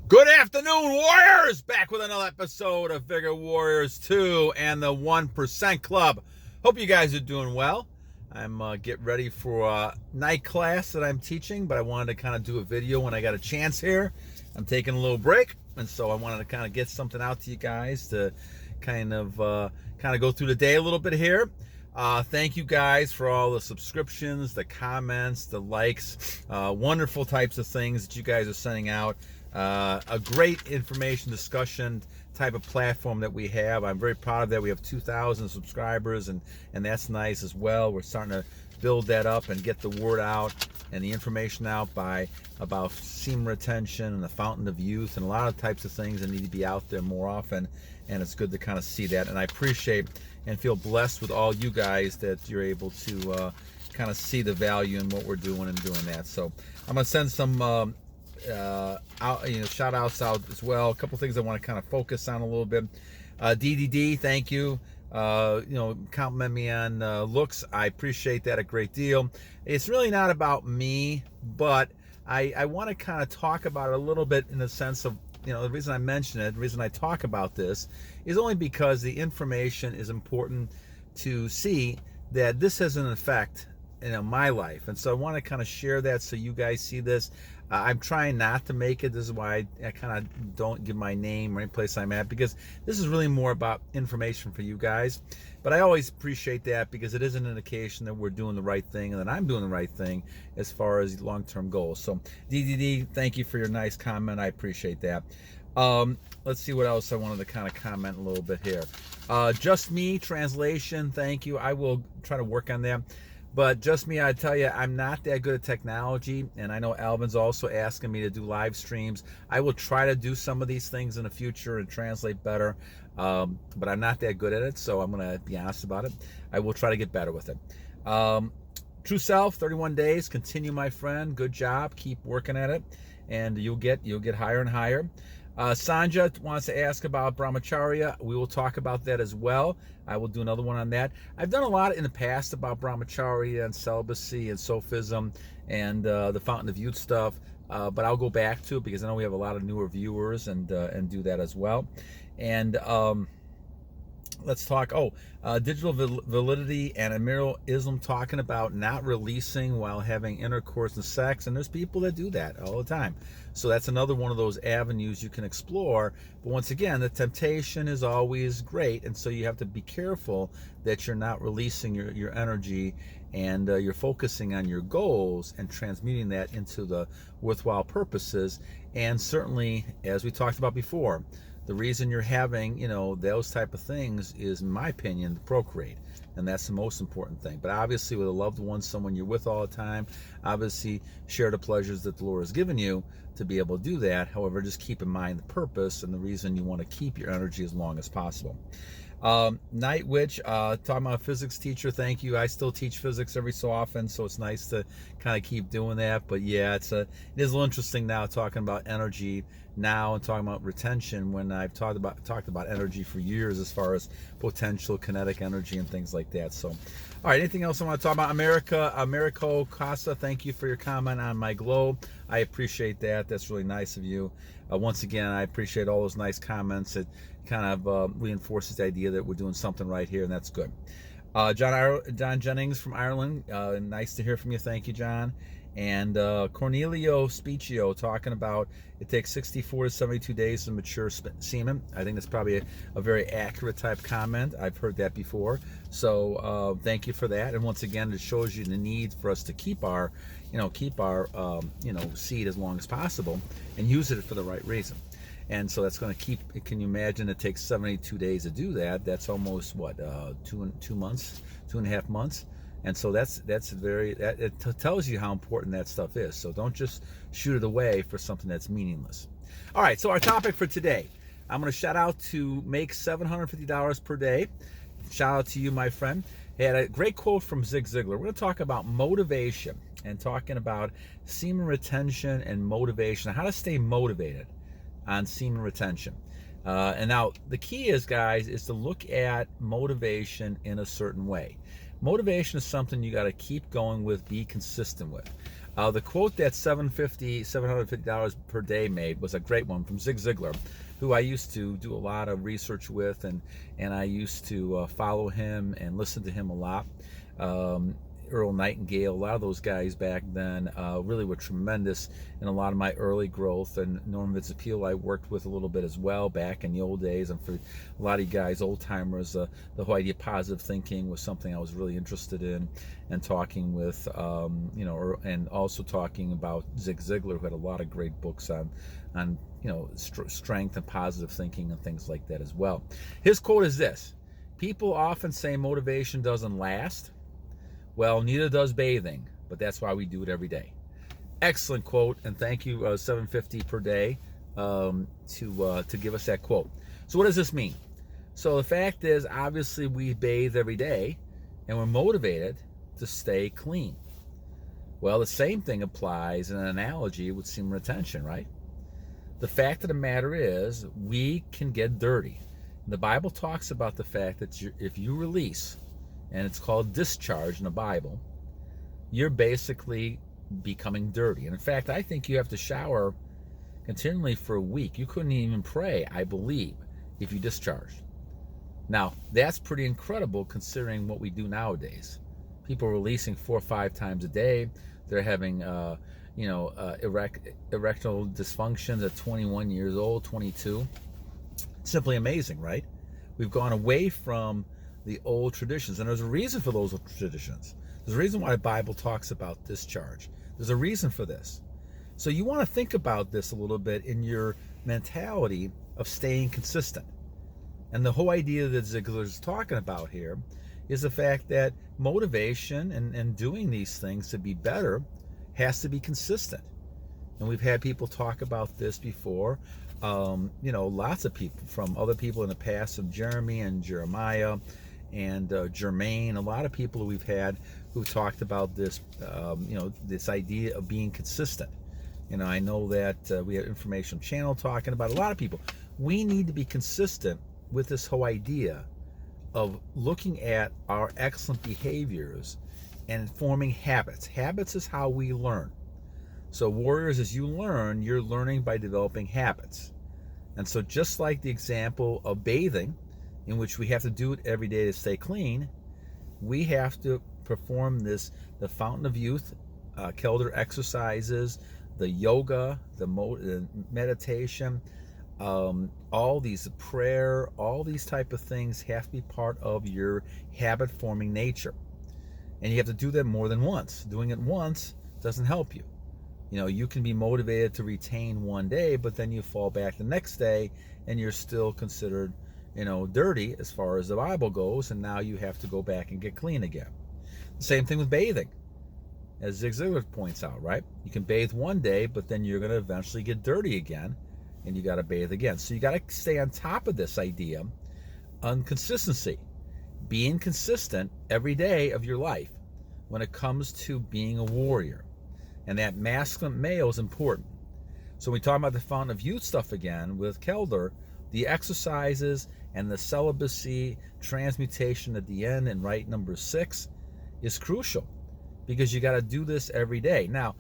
Good afternoon, Warriors! Back with another episode of Vigor Warriors 2 and the 1% Club. Hope you guys are doing well. I'm getting ready for a night class that I'm teaching, but I wanted to kind of do a video when I got a chance here. I'm taking a little break, and so I wanted to kind of get something out to you guys to kind of go through the day a little bit here. Thank you guys for all the subscriptions, the comments, the likes, wonderful types of things that you guys are sending out. A great information discussion type of platform that we have. I'm very proud of that. We have 2,000 subscribers, and that's nice as well. We're starting to build that up and get the word out and the information out about semen retention and the fountain of youth and a lot of types of things that need to be out there more often. And it's good to kind of see that. And I appreciate and feel blessed with all you guys that you're able to kind of see the value in what we're doing and doing that. So I'm gonna send some shout outs out as well. A couple things I want to kind of focus on a little bit. DDD, thank you. Compliment me on looks. I appreciate that a great deal. It's really not about me, but I want to kind of talk about it a little bit in the sense of, the reason I mention it, the reason I talk about this is only because the information is important to see that this has an effect in my life. And so I want to kind of share that so you guys see this. I'm trying not to make it. This is why I kind of don't give my name or any place I'm at, because this is really more about information for you guys. But I always appreciate that because it is an indication that we're doing the right thing and that I'm doing the right thing as far as long-term goals. So DDD, thank you for your nice comment. I appreciate that. Let's see what else I wanted to kind of comment a little bit here. Just Me translation, thank you. I will try to work on that. But just me, I tell you, I'm not that good at technology, and I know Alvin's also asking me to do live streams. I will try to do some of these things in the future and translate better, but I'm not that good at it, so I'm going to be honest about it. I will try to get better with it. True Self, 31 days. Continue, my friend. Good job. Keep working at it, and you'll get higher and higher. Sanja wants to ask about brahmacharya. We will talk about that as well. I will do another one on that. I've done a lot in the past about brahmacharya and celibacy and sophism and the fountain of youth stuff, but I'll go back to it because I know we have a lot of newer viewers and do that as well. And let's talk digital validity and amiral Islam, talking about not releasing while having intercourse and sex, and there's people that do that all the time. So that's another one of those avenues you can explore. But once again, the temptation is always great, and so you have to be careful that you're not releasing your energy and you're focusing on your goals and transmuting that into the worthwhile purposes. And certainly, as we talked about before, the reason you're having, those type of things is, in my opinion, to procreate. And that's the most important thing. But obviously, with a loved one, someone you're with all the time, obviously share the pleasures that the Lord has given you to be able to do that. However, just keep in mind the purpose and the reason you want to keep your energy as long as possible. Night Witch, talking about physics teacher, thank you. I still teach physics every so often, so it's nice to kind of keep doing that. But yeah, it is a little interesting now talking about energy now and talking about retention when I've talked about energy for years as far as potential kinetic energy and things like that. So, all right, anything else I want to talk about? Americo Casa, thank you for your comment on my globe. I appreciate that. That's really nice of you. Once again, I appreciate all those nice comments. It kind of reinforces the idea that we're doing something right here, and that's good. John Jennings from Ireland, nice to hear from you. Thank you, John. And Cornelio Spicchio talking about it takes 64 to 72 days to mature semen. I think that's probably a very accurate type comment. I've heard that before. So thank you for that. And once again, it shows you the need for us to keep our seed as long as possible and use it for the right reason. And so that's going to keep. Can you imagine? It takes 72 days to do that. That's almost what 2 months, 2.5 months. And so it tells you how important that stuff is. So don't just shoot it away for something that's meaningless. All right, so our topic for today, I'm going to shout out to make $750 per day. Shout out to you, my friend. He had a great quote from Zig Zeigler. We're going to talk about motivation and talking about semen retention and motivation, how to stay motivated on semen retention. And now the key is, guys, is to look at motivation in a certain way. Motivation is something you got to keep going with, be consistent with. The quote that $750 per day made was a great one from Zig Zeigler, who I used to do a lot of research with, and I used to follow him and listen to him a lot. Earl Nightingale, a lot of those guys back then really were tremendous in a lot of my early growth, and Norman Vincent Peale I worked with a little bit as well back in the old days. And for a lot of you guys, old timers, the whole idea of positive thinking was something I was really interested in, and talking with, and also talking about Zig Zeigler, who had a lot of great books on strength and positive thinking and things like that as well. His quote is this: "People often say motivation doesn't last. Well, neither does bathing, but that's why we do it every day." Excellent quote, and thank you, $750 per day, to give us that quote. So what does this mean? So the fact is, obviously, we bathe every day, and we're motivated to stay clean. Well, the same thing applies in an analogy with semen retention, right? The fact of the matter is, we can get dirty. The Bible talks about the fact that if you release, and it's called discharge in the Bible, you're basically becoming dirty. And in fact, I think you have to shower continually for a week. You couldn't even pray, I believe, if you discharged. Now, that's pretty incredible considering what we do nowadays. People are releasing 4 or 5 times a day. They're having, erectile dysfunctions at 21 years old, 22. Simply amazing, right? We've gone away from the old traditions, and there's a reason for those old traditions. There's a reason why the Bible talks about discharge. There's a reason for this. So you want to think about this a little bit in your mentality of staying consistent. And the whole idea that Ziegler is talking about here is the fact that motivation and doing these things to be better has to be consistent. And we've had people talk about this before. Lots of people, from other people in the past, of Jeremy and Jeremiah and Jermaine, a lot of people who we've had who talked about this, this idea of being consistent. I know that we have Information Channel talking about a lot of people. We need to be consistent with this whole idea of looking at our excellent behaviors and forming habits. Habits is how we learn. So warriors, as you learn, you're learning by developing habits. And so just like the example of bathing, in which we have to do it every day to stay clean, we have to perform the fountain of youth, Kelder exercises, the yoga, the meditation, all these prayer, all these type of things have to be part of your habit forming nature. And you have to do that more than once. Doing it once doesn't help you. You can be motivated to retain one day, but then you fall back the next day and you're still considered dirty as far as the Bible goes, and now you have to go back and get clean again. The same thing with bathing, as Zig Zeigler points out, right? You can bathe one day, but then you're going to eventually get dirty again, and you got to bathe again. So you got to stay on top of this idea on consistency, being consistent every day of your life when it comes to being a warrior. And that masculine male is important. So when we talk about the fountain of youth stuff again with Kelder, the exercises and the celibacy transmutation at the end in rite number 6 is crucial, because you got to do this every day. Now,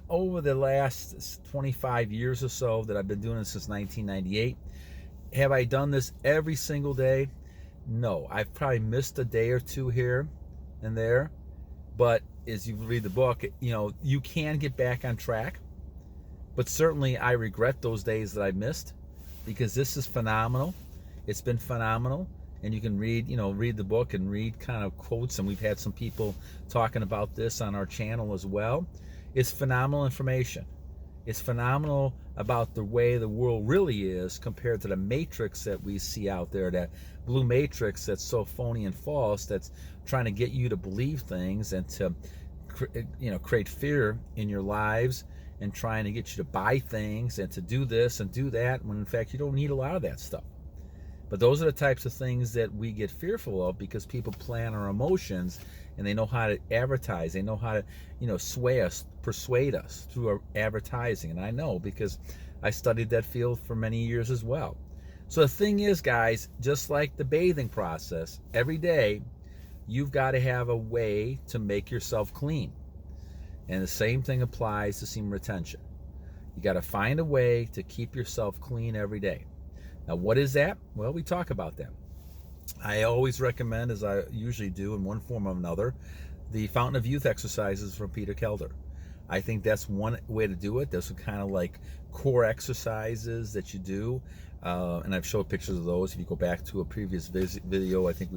over the last 25 years or so that I've been doing this since 1998, have I done this every single day? No, I've probably missed a day or two here and there, but as you read the book, you can get back on track. But certainly I regret those days that I missed, because this is phenomenal. It's been phenomenal. And you can read the book and read kind of quotes, and we've had some people talking about this on our channel as well. It's phenomenal information. It's phenomenal about the way the world really is compared to the matrix that we see out there, that blue matrix that's so phony and false, that's trying to get you to believe things and to create fear in your lives, and trying to get you to buy things and to do this and do that, when in fact you don't need a lot of that stuff. But those are the types of things that we get fearful of, because people plan our emotions, and they know how to advertise. They know how to, sway us, persuade us through our advertising. And I know, because I studied that field for many years as well. So the thing is, guys, just like the bathing process, every day you've got to have a way to make yourself clean. And the same thing applies to semen retention. You got to find a way to keep yourself clean every day. Now, what is that? Well, we talk about that. I always recommend, as I usually do in one form or another, the Fountain of Youth exercises from Peter Kelder. I think that's one way to do it. Those are kind of like core exercises that you do. And I've showed pictures of those. If you go back to a previous video, I think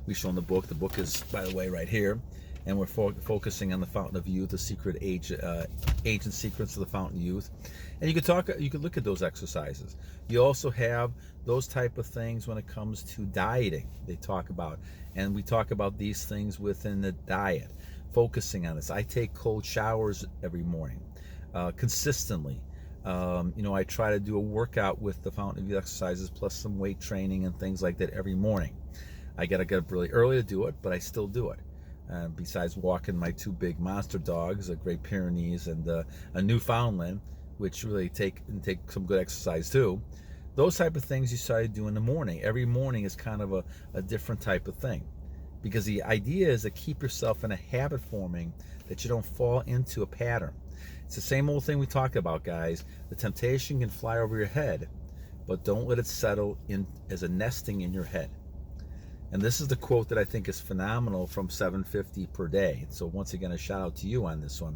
we've shown the book. The book is, by the way, right here. And we're focusing on the Fountain of Youth, the secret ancient secrets of the Fountain of Youth. And you could look at those exercises. You also have those type of things when it comes to dieting. They talk about, and we talk about these things within the diet, focusing on this. I take cold showers every morning, consistently. I try to do a workout with the Fountain of Youth exercises plus some weight training and things like that every morning. I gotta get up really early to do it, but I still do it. Besides walking my two big monster dogs, a Great Pyrenees and a Newfoundland, which really take some good exercise too. Those type of things you start to do in the morning. Every morning is kind of a different type of thing, because the idea is to keep yourself in a habit forming that you don't fall into a pattern. It's the same old thing we talked about, guys. The temptation can fly over your head, but don't let it settle in as a nesting in your head. And this is the quote that I think is phenomenal from 750 per day. So once again, a shout out to you on this one.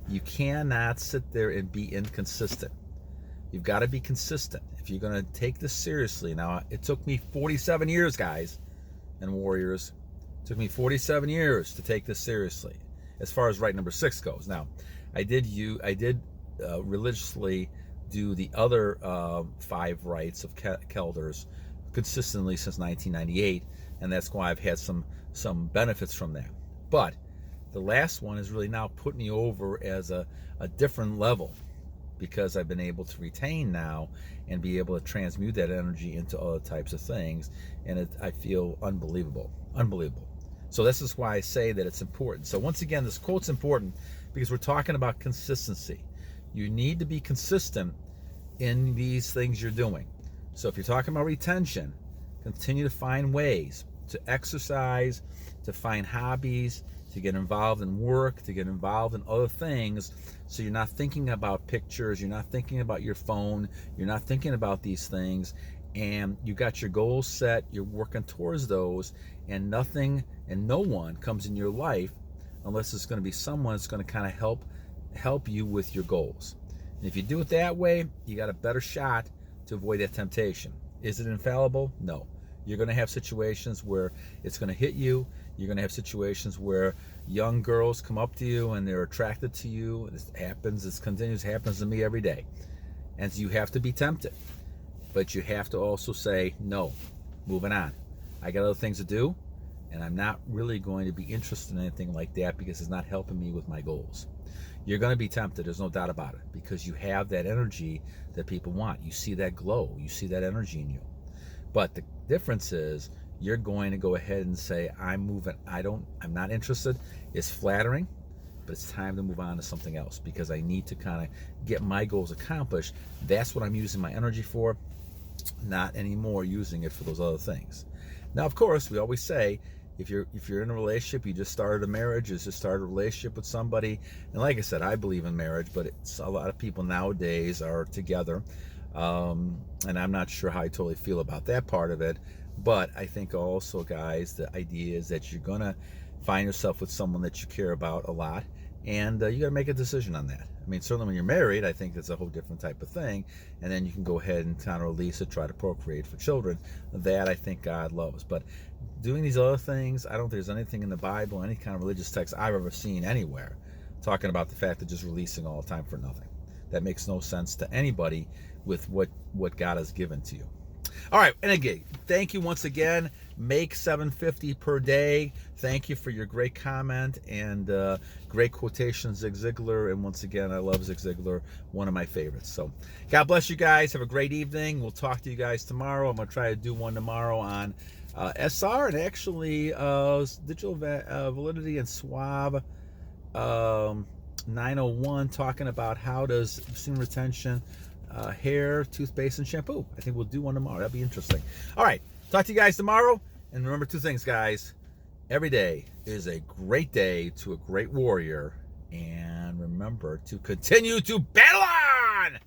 You cannot sit there and be inconsistent. You've got to be consistent if you're going to take this seriously. Now, it took me 47 years, guys and warriors. It took me 47 years to take this seriously, as far as right number 6 goes. Now, I did religiously do the other 5 rites of Kelder's consistently since 1998, and that's why I've had some benefits from that. But the last one has really now put me over as a different level, because I've been able to retain now and be able to transmute that energy into other types of things, and I feel unbelievable. So this is why I say that it's important. So once again, this quote's important because we're talking about consistency. You need to be consistent in these things you're doing. So if you're talking about retention, continue to find ways to exercise, to find hobbies, to get involved in work, to get involved in other things, so you're not thinking about pictures, you're not thinking about your phone, you're not thinking about these things, and you got your goals set, you're working towards those, and nothing and no one comes in your life unless it's going to be someone that's going to kind of help you with your goals. And if you do it that way, you got a better shot to avoid that temptation. Is it infallible? No. You're going to have situations where it's going to hit you. You're going to have situations where young girls come up to you and they're attracted to you. It happens to me every day. And so you have to be tempted. But you have to also say, no, moving on. I got other things to do, and I'm not really going to be interested in anything like that because it's not helping me with my goals. You're going to be tempted, there's no doubt about it, because you have that energy that people want. You see that glow, you see that energy in you. But the difference is you're going to go ahead and say, I'm moving, I'm not interested. It's flattering, but it's time to move on to something else because I need to kind of get my goals accomplished. That's what I'm using my energy for, not anymore using it for those other things. Now, of course, we always say, if you're in a relationship, you just started a marriage, you just started a relationship with somebody, and like I said, I believe in marriage, but it's a lot of people nowadays are together, and I'm not sure how I totally feel about that part of it, but I think also, guys, the idea is that you're gonna find yourself with someone that you care about a lot, and you got to make a decision on that. I mean, certainly when you're married, I think that's a whole different type of thing, and then you can go ahead and kind of release it, try to procreate for children. That I think God loves. But doing these other things, I don't think there's anything in the Bible, any kind of religious text I've ever seen anywhere talking about the fact of just releasing all the time for nothing. That makes no sense to anybody with what God has given to you. All right, and again, thank you once again. Make 750 per day. Thank you for your great comment and great quotation, Zig Zeigler. And once again, I love Zig Zeigler, one of my favorites. So God bless you guys. Have a great evening. We'll talk to you guys tomorrow. I'm going to try to do one tomorrow on SR and actually digital validity and swab 901, talking about how does semen retention, hair, toothpaste, and shampoo. I think we'll do one tomorrow. That'll be interesting. All right. Talk to you guys tomorrow. And remember 2 things, guys. Every day is a great day to a great warrior. And remember to continue to battle on!